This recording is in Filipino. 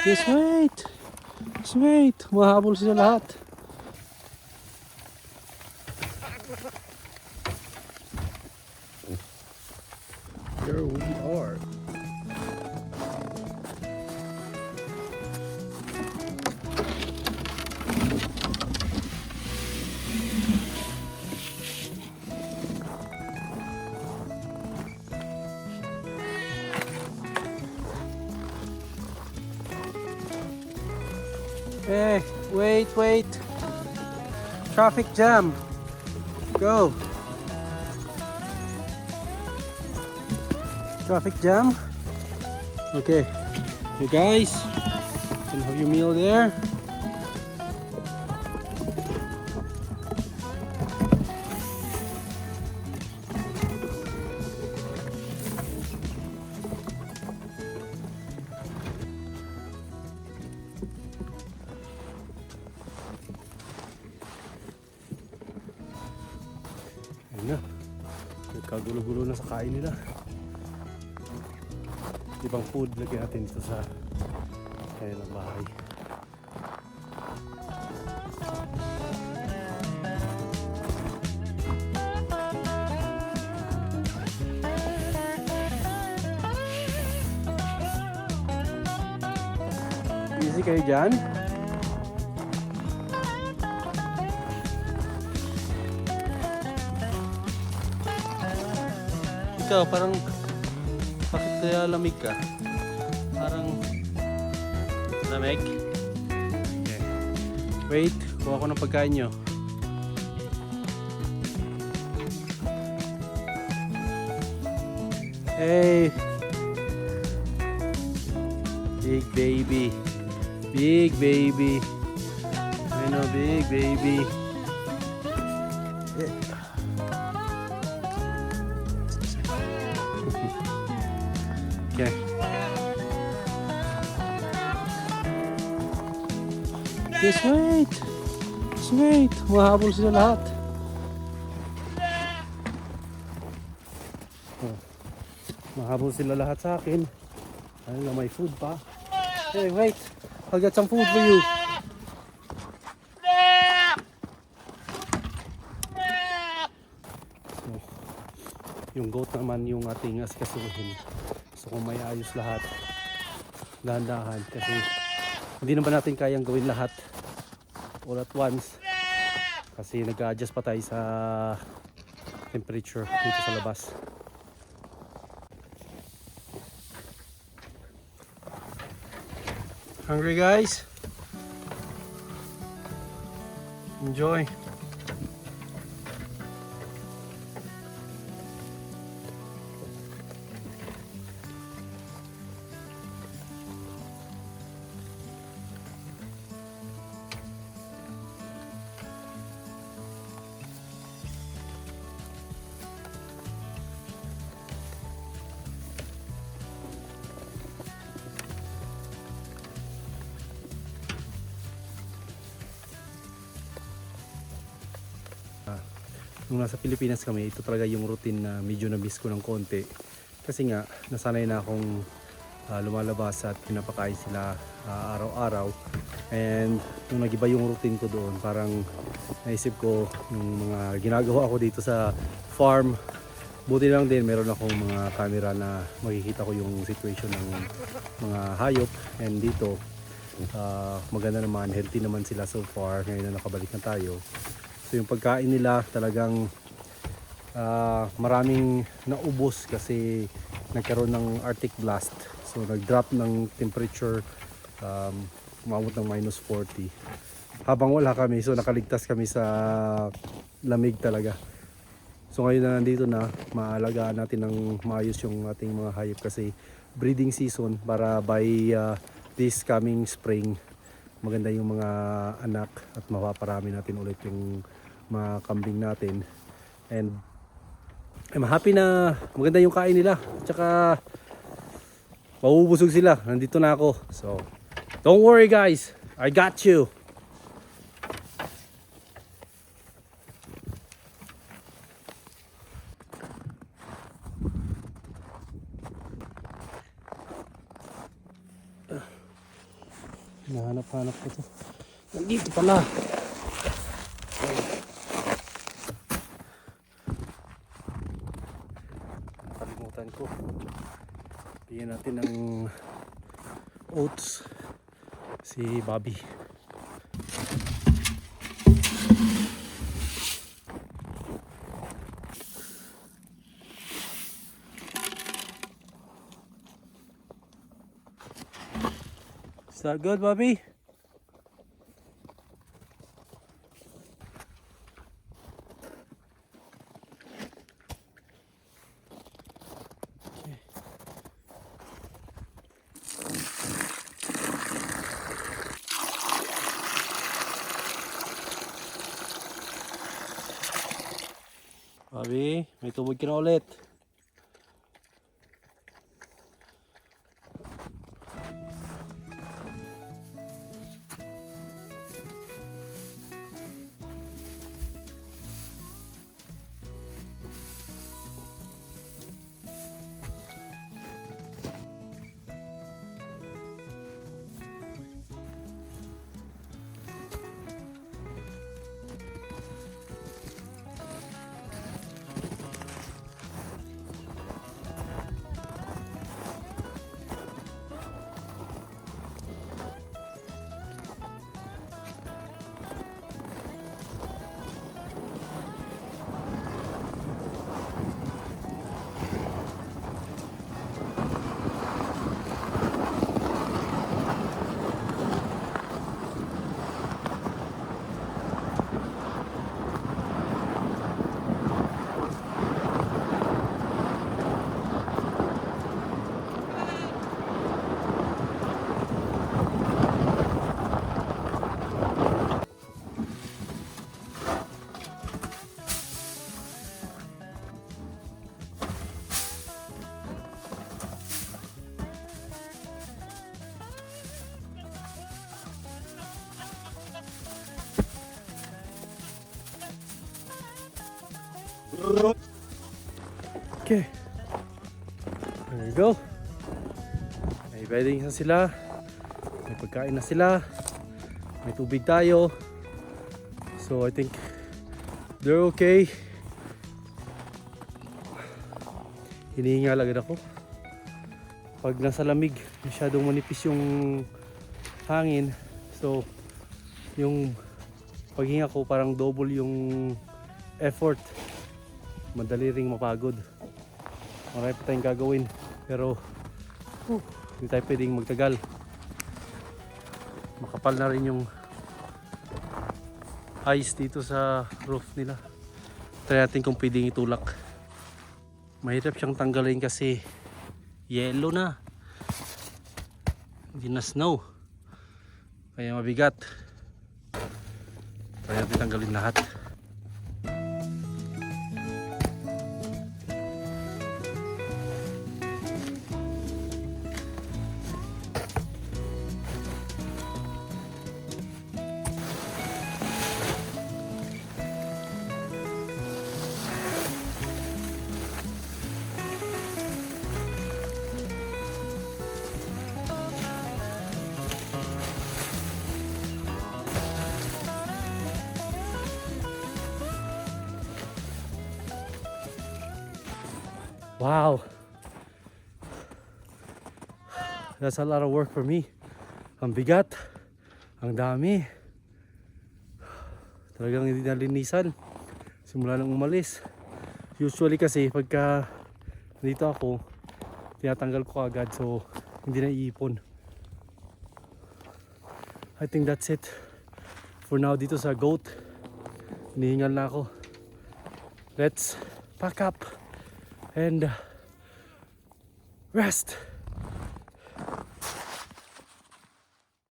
Just wait. Just wait. Mahabol sila lahat. Here we are. Hey, wait. Traffic jam. Go. Traffic jam. Okay. You guys can have your meal there. Ayun na. Nagkagulo-gulo na sa kain nila. Ibang food lagyan natin dito sa kanilang bahay. Busy kayo dyan? Ikaw parang bakit kaya lamig ka? Parang lamig? Okay. Wait, kuha ko ng pagkain nyo. Hey! Big baby. Big baby. I know, big baby. Okay. Just wait. Just wait. Mahabol sila lahat. Oh. Mahabol sila lahat sa akin. Ano na, may food pa. Hey, wait. I'll get some food for you. So, yung goat naman yung ating asikasuhin. So kung may ayos lahat, dahan-dahan kasi hindi naman natin kayang gawin lahat all at once kasi nag-adjust pa tayo sa temperature dito sa labas. Hungry guys? Enjoy. Nung nasa Pilipinas kami, ito talaga yung routine na medyo na-miss ko ng konti. Kasi nga, nasanay na akong lumalabas at pinapakain sila araw-araw. And nung nag-iba yung routine ko doon, parang naisip ko yung mga ginagawa ko dito sa farm. Buti lang din, meron akong mga camera na makikita ko yung situation ng mga hayop. And dito, maganda naman, healthy naman sila so far. Ngayon na nakabalik na tayo. So yung pagkain nila talagang maraming naubos kasi nagkaroon ng Arctic blast. So nag-drop ng temperature, umabot ng -40. Habang wala kami, so nakaligtas kami sa lamig talaga. So ngayon na nandito na, maalagaan natin ng maayos yung ating mga hayop kasi breeding season para by this coming spring maganda yung mga anak at mapaparami natin ulit yung mga kambing natin. And I'm happy na maganda yung kain nila. Tsaka mabubusog sila. Nandito na ako. So don't worry guys, I got you. Nahanap-hanap ko to. Nandito pala. Kalimutan ko. Bigyan natin ng oats si Bobby. Is that good, Bobby? Bobby, may tubig ka na ulit. Okay. There you go. May bedding na sila. May pagkain na sila. May tubig tayo. So I think they're okay. Hinihingal agad ako. Pag nasa lamig, masyadong manipis yung hangin. So yung paghinga ko parang double yung effort. Madali ring mapagod. Marami pa tayong gagawin. Pero hindi tayo pwedeng magtagal. Makapal na rin yung ice dito sa roof nila. Try natin kung pwedeng itulak. Mahirap siyang tanggalin kasi yellow na. Hindi na snow. Kaya mabigat. Try natin tanggalin lahat. Wow, that's a lot of work for me. Ang bigat, ang dami. Talagang hindi nalinisan simula nang umalis. Usually kasi pagka dito ako, tinatanggal ko agad, so hindi na iipon. I think that's it for now dito sa goat. Hinihingal na ako. Let's pack up and rest.